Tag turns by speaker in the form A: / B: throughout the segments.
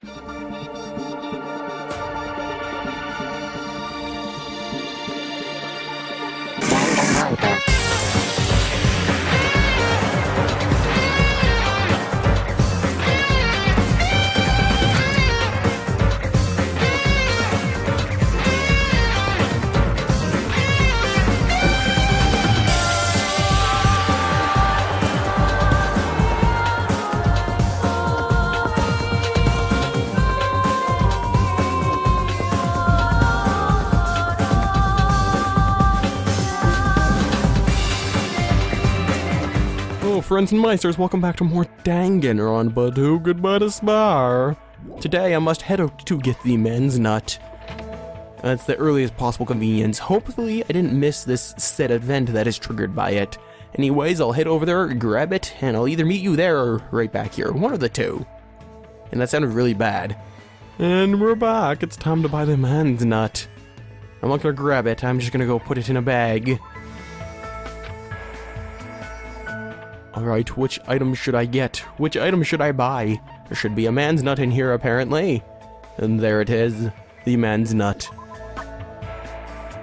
A: Danganronpa.
B: Friends and Meisters, welcome back to more Danganronpa 2 Goodbye to Spar. Today I must head out to get the men's nut. That's the earliest possible convenience. Hopefully I didn't miss this set event that is triggered by it. Anyways, I'll head over there, grab it, and I'll either meet you there or right back here. One of the two. And that sounded really bad. And we're back. It's time to buy the men's nut. I'm not gonna grab it, I'm just gonna go put it in a bag. Alright, which item should I get? Which item should I buy? There should be a man's nut in here, apparently. And there it is. The man's nut.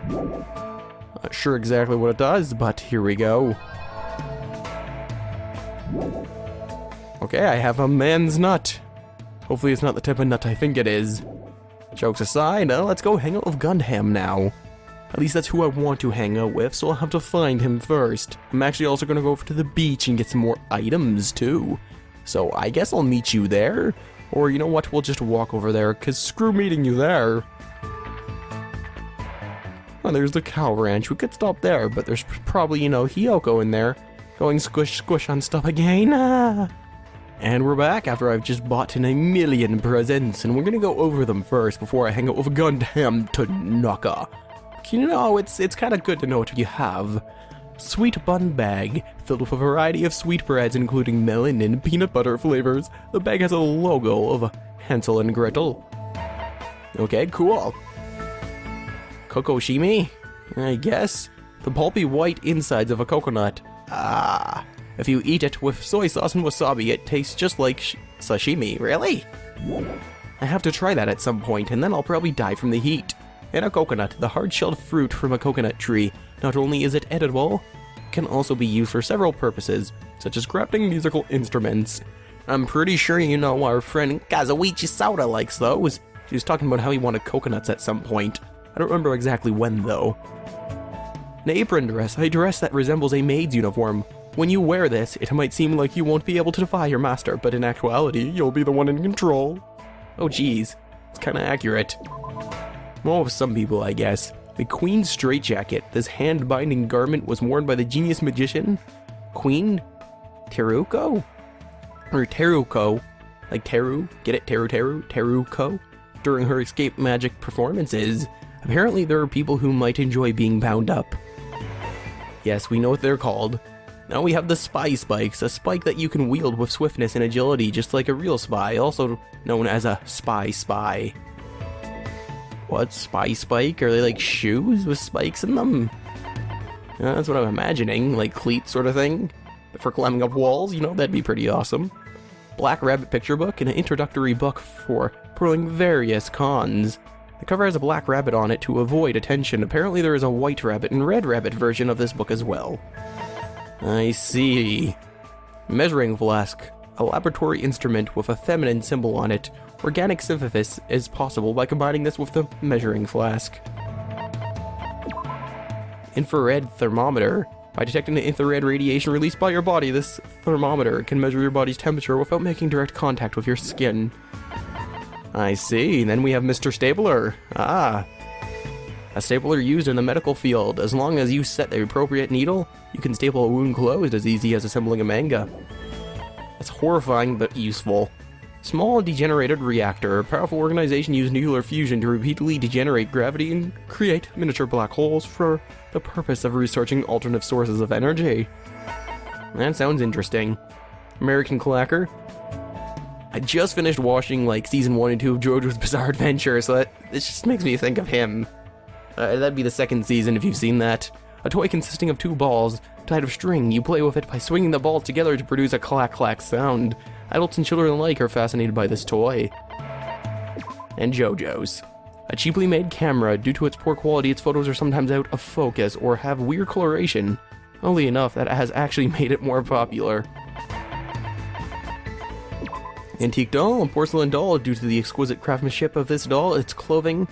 B: Not sure exactly what it does, but here we go. Okay, I have a man's nut. Hopefully it's not the type of nut I think it is. Jokes aside, let's go hang out with Gundam now. At least that's who I want to hang out with, so I'll have to find him first. I'm actually also gonna go over to the beach and get some more items, too. So I guess I'll meet you there. Or you know what, we'll just walk over there, cause screw meeting you there. Oh, there's the cow ranch. We could stop there, but there's probably, you know, Hiyoko in there. Going squish squish on stuff again. Ah. And we're back after I've just bought in a million presents, and we're gonna go over them first before I hang out with Gundam Tanaka. You know, it's kind of good to know what you have. Sweet bun bag, filled with a variety of sweetbreads including melon and peanut butter flavors. The bag has a logo of Hansel and Gretel. Okay, cool. Kokoshimi? I guess. The pulpy white insides of a coconut. Ah. If you eat it with soy sauce and wasabi, it tastes just like sashimi. Really? I have to try that at some point, and then I'll probably die from the heat. And a coconut, the hard-shelled fruit from a coconut tree. Not only is it edible, it can also be used for several purposes, such as crafting musical instruments. I'm pretty sure you know our friend Kazuichi Sauda likes those. She was talking about how he wanted coconuts at some point. I don't remember exactly when, though. An apron dress, a dress that resembles a maid's uniform. When you wear this, it might seem like you won't be able to defy your master, but in actuality, you'll be the one in control. Oh geez, it's kinda accurate. Well, with some people, I guess. The Queen's straitjacket. This hand-binding garment was worn by the genius magician Queen Teruko? Or Teruko. Like Teru? Get it? Teruko? During her escape magic performances. Apparently there are people who might enjoy being bound up. Yes, we know what they're called. Now we have the Spy Spikes, a spike that you can wield with swiftness and agility, just like a real spy, also known as a spy. What? Spy spike? Are they like shoes with spikes in them? Yeah, that's what I'm imagining, like cleats sort of thing. But for climbing up walls, you know, that'd be pretty awesome. Black Rabbit picture book and an introductory book for pulling various cons. The cover has a black rabbit on it to avoid attention. Apparently there is a white rabbit and red rabbit version of this book as well. I see. Measuring flask. A laboratory instrument with a feminine symbol on it. Organic synthesis is possible by combining this with the measuring flask. Infrared thermometer. By detecting the infrared radiation released by your body, this thermometer can measure your body's temperature without making direct contact with your skin. I see. Then we have Mr. Stapler. Ah. A stapler used in the medical field. As long as you set the appropriate needle, you can staple a wound closed as easy as assembling a manga. That's horrifying but useful. Small degenerated reactor. A powerful organization used nuclear fusion to repeatedly degenerate gravity and create miniature black holes for the purpose of researching alternative sources of energy. That sounds interesting. American Clacker. I just finished watching like season 1 and 2 of JoJo's Bizarre Adventure, so this just makes me think of him. That'd be the second season if you've seen that. A toy consisting of 2 balls tied with string. You play with it by swinging the balls together to produce a clack-clack sound. Adults and children alike are fascinated by this toy. and JoJo's. A cheaply made camera, due to its poor quality, its photos are sometimes out of focus or have weird coloration. Only enough that it has actually made it more popular. Antique doll, a porcelain doll. Due to the exquisite craftsmanship of this doll, its clothing,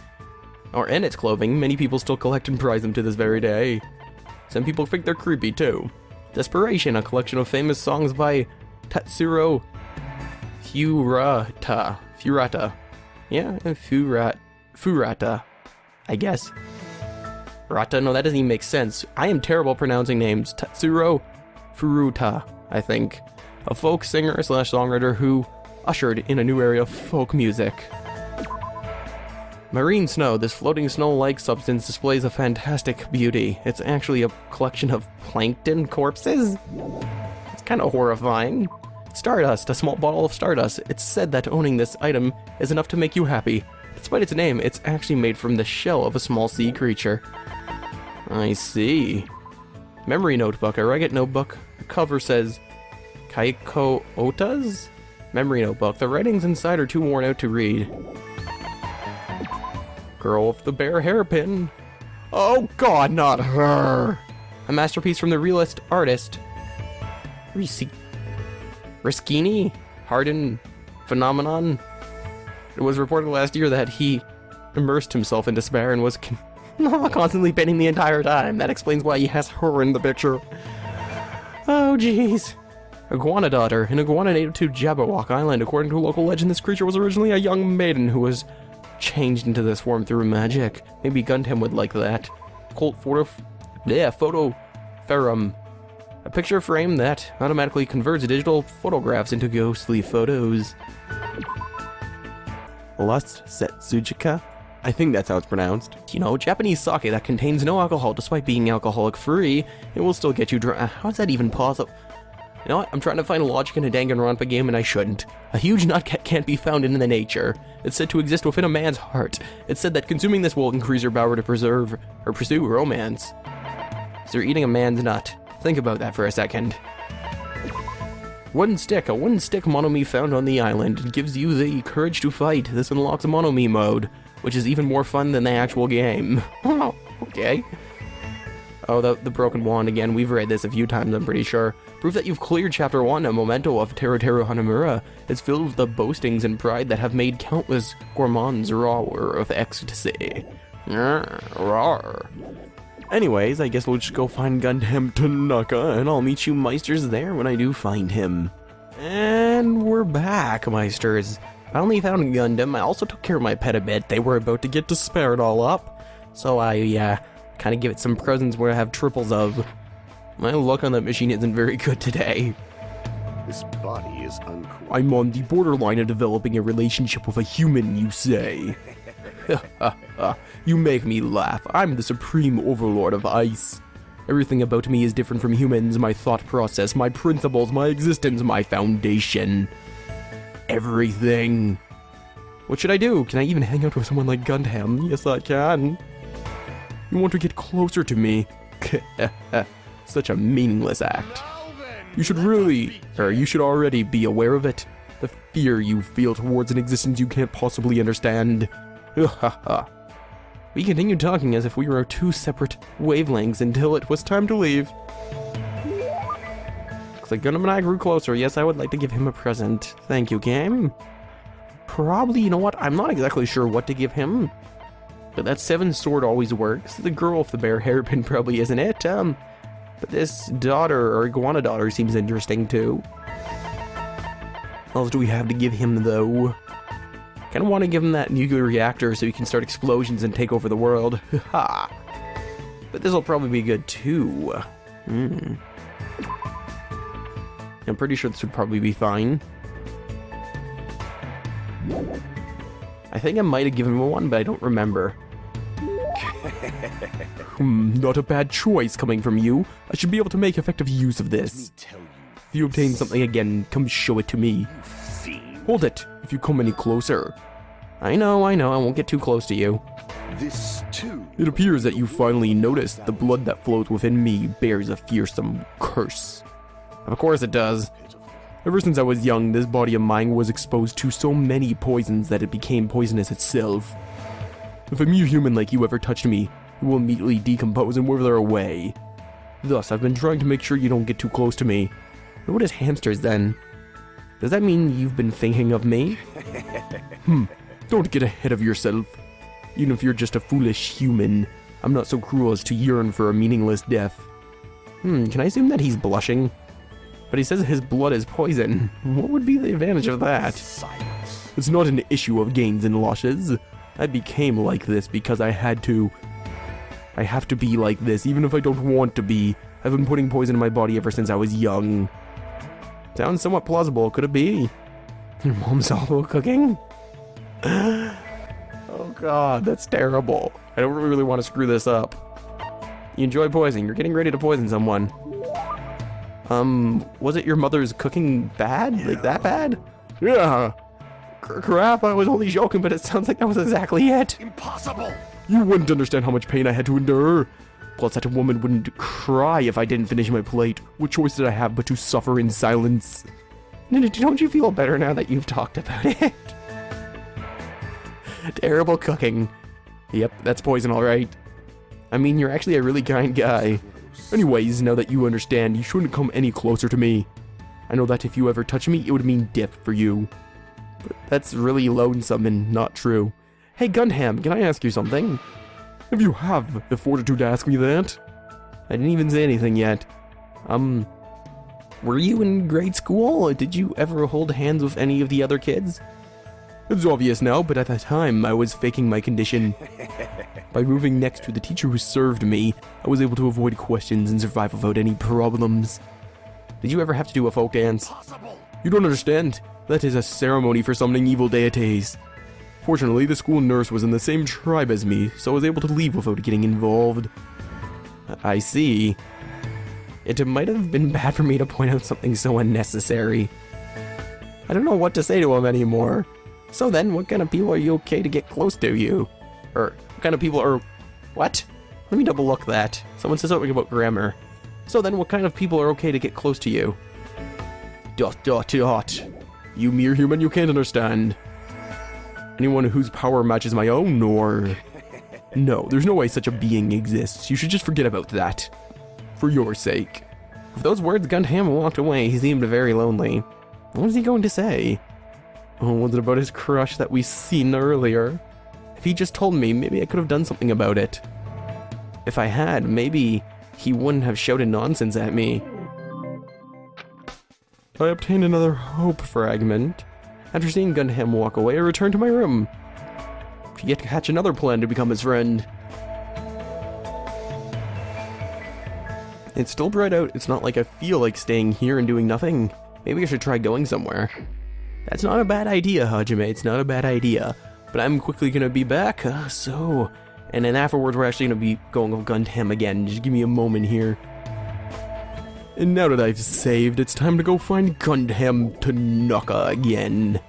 B: many people still collect and prize them to this very day. Some people think they're creepy too. Desperation, a collection of famous songs by Tatsuro Furata. Yeah, Furata, I guess. Rata? No, that doesn't even make sense. I am terrible pronouncing names. Tatsuro Furuta, I think. A folk singer slash songwriter who ushered in a new area of folk music. Marine snow. This floating snow-like substance displays a fantastic beauty. It's actually a collection of plankton corpses? It's kind of horrifying. Stardust. A small bottle of stardust. It's said that owning this item is enough to make you happy. Despite its name, it's actually made from the shell of a small sea creature. I see. Memory notebook. A ragged notebook. The cover says Kaiko Ota's? Memory notebook. The writings inside are too worn out to read. Girl with the bare hairpin. Oh god, not her! A masterpiece from the realist artist Riskini Hardin Phenomenon. It was reported last year that he immersed himself in despair and was constantly painting the entire time. That explains why he has her in the picture. Oh jeez. Iguana daughter. An iguana native to Jabberwock Island. According to local legend, this creature was originally a young maiden who was changed into this form through magic. Maybe Gundam would like that. Cult photo ferrum. A picture frame that automatically converts digital photographs into ghostly photos. Lust Setsujika? I think that's how it's pronounced. You know, Japanese sake that contains no alcohol despite being alcoholic free, it will still get you drunk. How is that even possible? You know what? I'm trying to find logic in a Danganronpa game and I shouldn't. A huge nut can't be found in the nature. It's said to exist within a man's heart. It's said that consuming this will increase your power to preserve or pursue romance. So you're eating a man's nut. Think about that for a second. Wooden stick. A wooden stick Monomi found on the island. It gives you the courage to fight. This unlocks a Monomi mode, which is even more fun than the actual game. Oh, okay. Oh, the broken wand again. We've read this a few times, I'm pretty sure. Proof that you've cleared Chapter 1, a memento of Teruteru Hanamura. It's filled with the boastings and pride that have made countless gourmands roar of ecstasy. Roar. Anyways, I guess we'll just go find Gundam Tanaka, and I'll meet you Meisters there when I do find him. And we're back, Meisters. Finally found Gundam. I also took care of my pet a bit. They were about to get to spare it all up. So I, kind of give it some presents where I have triples of. My luck on that machine isn't very good today.
A: This body is uncool.
B: I'm on the borderline of developing a relationship with a human, you say. You make me laugh. I'm the supreme overlord of ice. Everything about me is different from humans. My thought process, my principles, my existence, my foundation. Everything. What should I do? Can I even hang out with someone like Gundam? Yes, I can. You want to get closer to me? Such a meaningless act. You should already be aware of it. The fear you feel towards an existence you can't possibly understand. We continued talking as if we were two separate wavelengths until it was time to leave. Looks like Gundam and I grew closer. Yes, I would like to give him a present. Thank you, game. Probably, you know what? I'm not exactly sure what to give him. But that 7 sword always works. The girl with the bare hairpin probably isn't it. But this daughter, or iguana daughter, seems interesting too. What else do we have to give him though? Kinda want to give him that nuclear reactor so he can start explosions and take over the world. Ha! But this'll probably be good too. I'm pretty sure this would probably be fine. I think I might have given him one, but I don't remember. Not a bad choice coming from you. I should be able to make effective use of this. If you obtain something again, come show it to me. Hold it, if you come any closer. I know, I won't get too close to you.
A: This too.
B: It appears that you finally noticed the blood that flows within me bears a fearsome curse. Of course it does. Ever since I was young, this body of mine was exposed to so many poisons that it became poisonous itself. If a mere human like you ever touched me, it will immediately decompose and wither away. Thus, I've been trying to make sure you don't get too close to me. But what is hamsters then? Does that mean you've been thinking of me? Don't get ahead of yourself. Even if you're just a foolish human, I'm not so cruel as to yearn for a meaningless death. Can I assume that he's blushing? But he says his blood is poison. What would be the advantage of that?
A: Silence.
B: It's not an issue of gains and losses. I became like this because I had to. I have to be like this, even if I don't want to be. I've been putting poison in my body ever since I was young. Sounds somewhat plausible, could it be? Your mom's also cooking? Oh god, that's terrible. I don't really want to screw this up. You enjoy poisoning, you're getting ready to poison someone. Was it your mother's cooking bad? Like that bad? Yeah. Crap, I was only joking, but it sounds like that was exactly it.
A: Impossible!
B: You wouldn't understand how much pain I had to endure. Plus, that woman wouldn't cry if I didn't finish my plate. What choice did I have but to suffer in silence? Don't you feel better now that you've talked about it? Terrible cooking. Yep, that's poison, alright. I mean, you're actually a really kind guy. Anyways, now that you understand, you shouldn't come any closer to me. I know that if you ever touch me, it would mean death for you. But that's really lonesome and not true. Hey, Gundam, can I ask you something? If you have the fortitude to ask me that. I didn't even say anything yet. Were you in grade school? Did you ever hold hands with any of the other kids? It's obvious now, but at that time, I was faking my condition. By moving next to the teacher who served me, I was able to avoid questions and survive without any problems. Did you ever have to do a folk dance?
A: Impossible.
B: You don't understand. That is a ceremony for summoning evil deities. Fortunately, the school nurse was in the same tribe as me, so I was able to leave without getting involved. I see. It might have been bad for me to point out something so unnecessary. I don't know what to say to him anymore. So then, what kind of people are you okay to get close to you? Or, what kind of people are... What? Let me double look that. Someone said something about grammar. So then, what kind of people are okay to get close to you? ... You mere human, you can't understand. Anyone whose power matches my own, or... No, there's no way such a being exists. You should just forget about that. For your sake. With those words, Gundam walked away. He seemed very lonely. What was he going to say? Oh, was it about his crush that we seen earlier? If he just told me, maybe I could have done something about it. If I had, maybe he wouldn't have shouted nonsense at me. I obtained another hope fragment. After seeing Gundam walk away, I returned to my room. To yet hatch another plan to become his friend. It's still bright out. It's not like I feel like staying here and doing nothing. Maybe I should try going somewhere. That's not a bad idea, Hajime. It's not a bad idea. But I'm quickly gonna be back, and then afterwards we're actually gonna be going with Gundam again. Just give me a moment here. And now that I've saved, it's time to go find Gundam Tanaka again.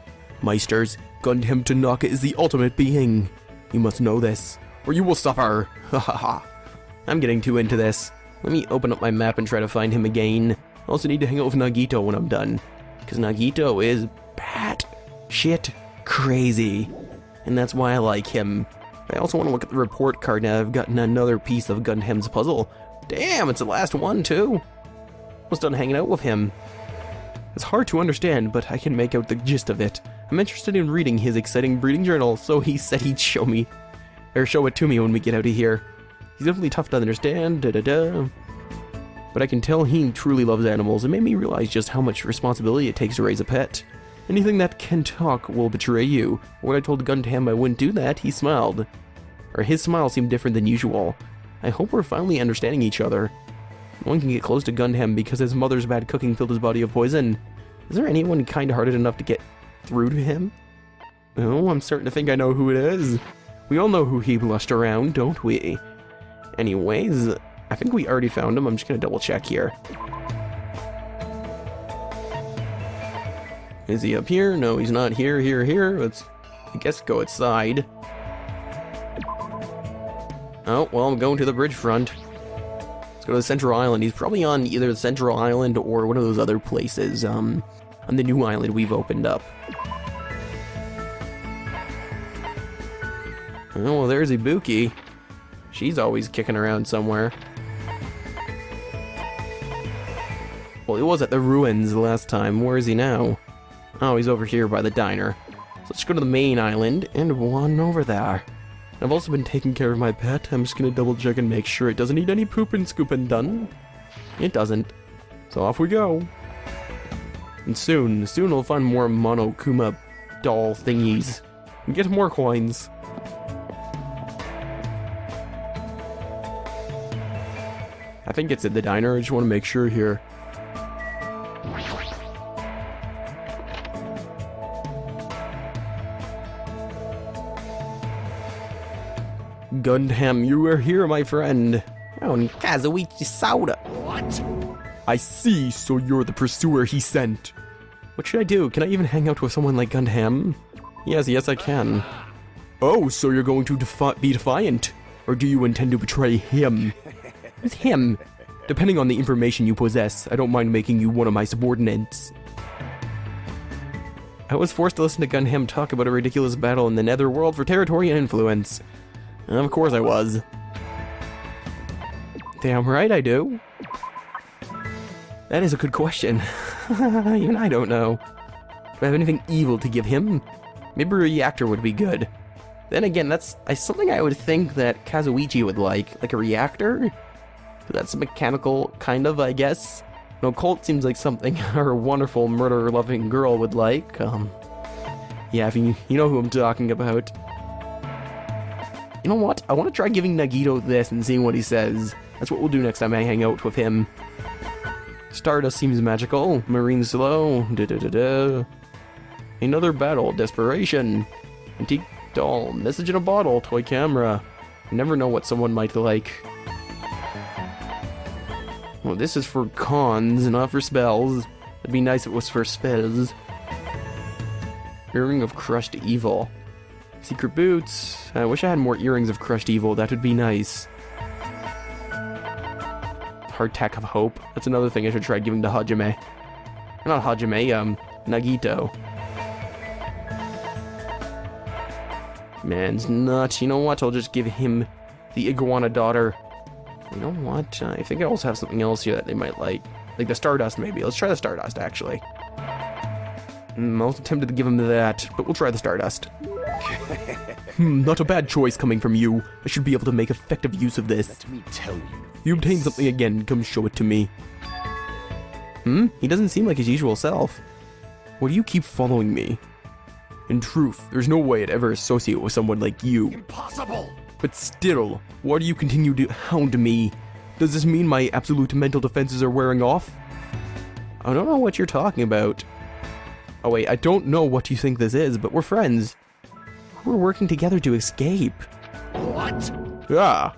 B: Meisters, Gundam Tanaka is the ultimate being. You must know this, or you will suffer. Hahaha. I'm getting too into this. Let me open up my map and try to find him again. I also need to hang out with Nagito when I'm done. Because Nagito is bat shit crazy. And that's why I like him. I also want to look at the report card now. I've gotten another piece of Gundam's puzzle. Damn, it's the last one too. Almost done hanging out with him. It's hard to understand, but I can make out the gist of it. I'm interested in reading his exciting breeding journal, so he said he'd show it to me when we get out of here. He's definitely tough to understand, but I can tell he truly loves animals. It made me realize just how much responsibility it takes to raise a pet. Anything that can talk will betray you. When I told Gundam I wouldn't do that, he smiled. Or his smile seemed different than usual. I hope we're finally understanding each other. No one can get close to Gundam because his mother's bad cooking filled his body with poison. Is there anyone kind-hearted enough to get through to him? Oh, I'm starting to think I know who it is. We all know who he blushed around, don't we? Anyways, I think we already found him. I'm just gonna double check here. Is he up here? No, he's not here, here. Let's, I guess, go outside. Oh, well, I'm going to the bridge front. Let's go to the Central Island. He's probably on either the Central Island or one of those other places. on the new island we've opened up. Oh, well, there's Ibuki. She's always kicking around somewhere. Well, he was at the ruins last time. Where is he now? Oh, he's over here by the diner. So let's go to the main island and one over there. I've also been taking care of my pet. I'm just gonna double check and make sure it doesn't need any poop and scooping done. It doesn't. So off we go. And soon we'll find more Monokuma doll thingies. And get more coins. I think it's at the diner. I just want to make sure here. Gundam, you are here, my friend. Oh, and Kazuichi Sauda.
A: What?
B: I see, so you're the pursuer he sent. What should I do? Can I even hang out with someone like Gundam? Yes, I can. Oh, so you're going to be defiant? Or do you intend to betray him? Who's him? Depending on the information you possess, I don't mind making you one of my subordinates. I was forced to listen to Gundam talk about a ridiculous battle in the netherworld for territory and influence. Of course I was. Damn right I do. That is a good question. Even I don't know. Do I have anything evil to give him? Maybe a reactor would be good. Then again, that's something I would think that Kazuichi would like a reactor? That's mechanical, kind of, I guess. No, Colt seems like something our wonderful murder-loving girl would like. Yeah, if you know who I'm talking about. You know what? I want to try giving Nagito this and seeing what he says. That's what we'll do next time I hang out with him. Stardust seems magical. Marine slow. Another battle. Desperation. Antique doll. Message in a bottle. Toy camera. You never know what someone might like. Well, this is for cons, not for spells. It'd be nice if it was for spells. Earring of Crushed Evil. Secret boots. I wish I had more earrings of Crushed Evil. That would be nice. Hardtack of Hope. That's another thing I should try giving to Hajime. Not Hajime, Nagito. Man's nuts. You know what? I'll just give him the Iguana Daughter. You know what? I think I also have something else here that they might like. Like the Stardust, maybe. Let's try the Stardust, actually. I'm also tempted to give him that, but we'll try the Stardust. Not a bad choice coming from you. I should be able to make effective use of this.
A: Let me tell you.
B: If you obtain something again, come show it to me. He doesn't seem like his usual self. Why do you keep following me? In truth, there's no way I'd ever associate with someone like you.
A: Impossible!
B: But still, why do you continue to hound me? Does this mean my absolute mental defenses are wearing off? I don't know what you're talking about. Oh wait, I don't know what you think this is, but we're friends. We're working together to escape.
A: What?
B: Ah.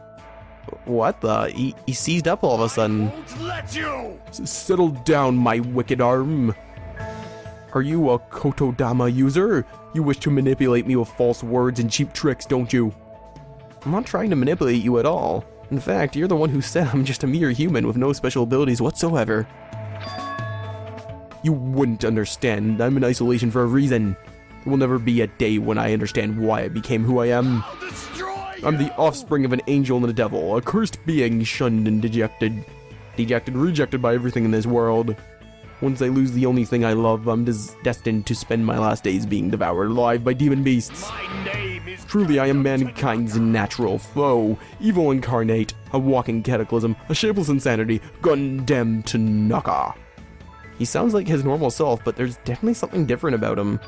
B: What the? He seized up all of a sudden.
A: I won't let you!
B: Settle down, my wicked arm. Are you a Kotodama user? You wish to manipulate me with false words and cheap tricks, don't you? I'm not trying to manipulate you at all. In fact, you're the one who said I'm just a mere human with no special abilities whatsoever. You wouldn't understand. I'm in isolation for a reason. There will never be a day when I understand why I became who I am.
A: I'll destroy you!
B: I'm the offspring of an angel and a devil, a cursed being, shunned and dejected. Rejected by everything in this world. Once I lose the only thing I love, I'm destined to spend my last days being devoured alive by demon beasts.
A: My name is...
B: Truly, I am mankind's natural foe, evil incarnate, a walking cataclysm, a shapeless insanity, Gundam Tanaka. He sounds like his normal self, but there's definitely something different about him.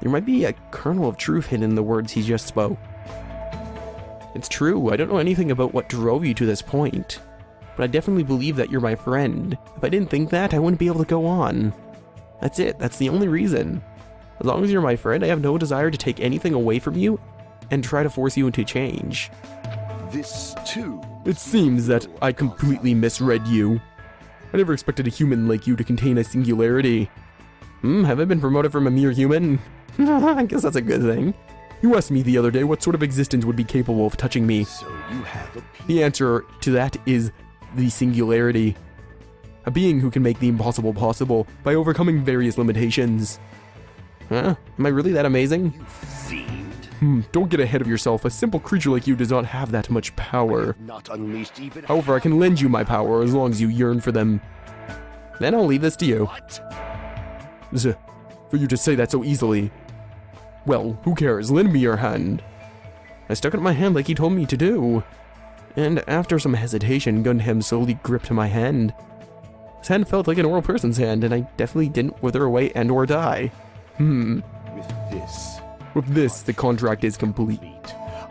B: There might be a kernel of truth hidden in the words he just spoke. It's true, I don't know anything about what drove you to this point. But I definitely believe that you're my friend. If I didn't think that, I wouldn't be able to go on. That's it, that's the only reason. As long as you're my friend, I have no desire to take anything away from you and try to force you into change.
A: This, too.
B: It seems that I completely misread you. I never expected a human like you to contain a singularity. Have I been promoted from a mere human? I guess that's a good thing. You asked me the other day what sort of existence would be capable of touching me.
A: So you have a piece.
B: The answer to that is the singularity. A being who can make the impossible possible by overcoming various limitations. Huh? Am I really that amazing?
A: You fiend.
B: Don't get ahead of yourself. A simple creature like you does not have that much power.
A: Not unleashed even.
B: However, I can lend you my power as long as you yearn for them. Then I'll leave this to you.
A: What?
B: For you to say that so easily. Well, who cares? Lend me your hand. I stuck it in my hand like he told me to do. And after some hesitation, Gundam slowly gripped my hand. His hand felt like a normal person's hand, and I definitely didn't wither away and or die. With this, the contract is complete.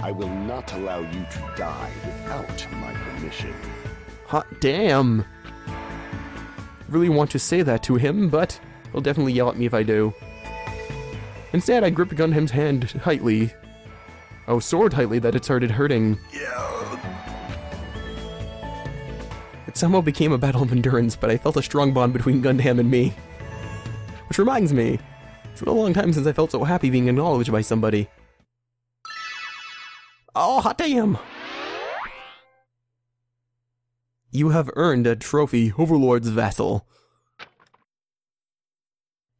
A: I will not allow you to die without my permission.
B: Hot damn. Really want to say that to him, but he'll definitely yell at me if I do. Instead, I gripped Gundam's hand tightly. Oh, so tightly that it started hurting. It somehow became a battle of endurance, but I felt a strong bond between Gundam and me. Which reminds me, it's been a long time since I felt so happy being acknowledged by somebody. Oh, hot damn! You have earned a trophy, Overlord's Vassal.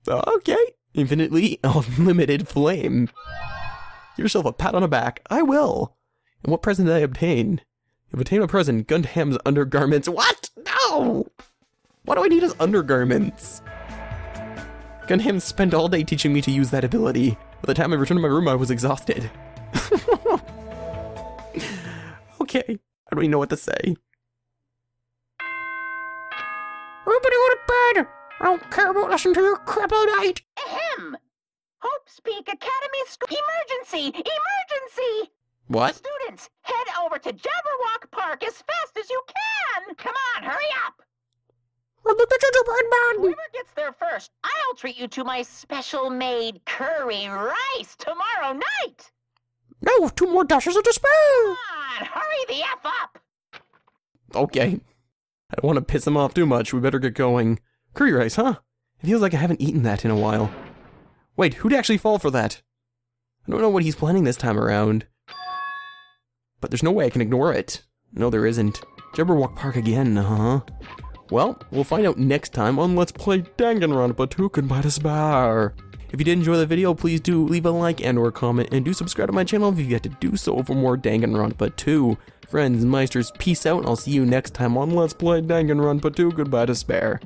B: Okay, infinitely unlimited flame. Give yourself a pat on the back. I will. And what present did I obtain? You've obtained a present, Gundam's undergarments. What? No! What do I need as undergarments? Gundam spent all day teaching me to use that ability. By the time I returned to my room, I was exhausted. Okay, I don't even know what to say. I don't care about listening to your crap all night.
C: Ahem! Hope Speak Academy School. Emergency! Emergency!
B: What?
C: Students, head over to Jabberwock Park as fast as you can! Come on, hurry up! Whoever gets there first, I'll treat you to my special-made curry rice tomorrow night!
B: No, 2 more dashes of despair!
C: Come on, hurry the F up!
B: Okay. I don't want to piss him off too much. We better get going. Curry rice, huh? It feels like I haven't eaten that in a while. Wait, who'd actually fall for that? I don't know what he's planning this time around. But there's no way I can ignore it. No, there isn't. Jabberwock Park again, huh? Well, we'll find out next time on Let's Play Danganronpa 2 Goodbye Despair. If you did enjoy the video, please do leave a like and or comment, and do subscribe to my channel if you've yet to do so for more Danganronpa 2. Friends, Meisters, peace out, and I'll see you next time on Let's Play Danganronpa 2 Goodbye Despair.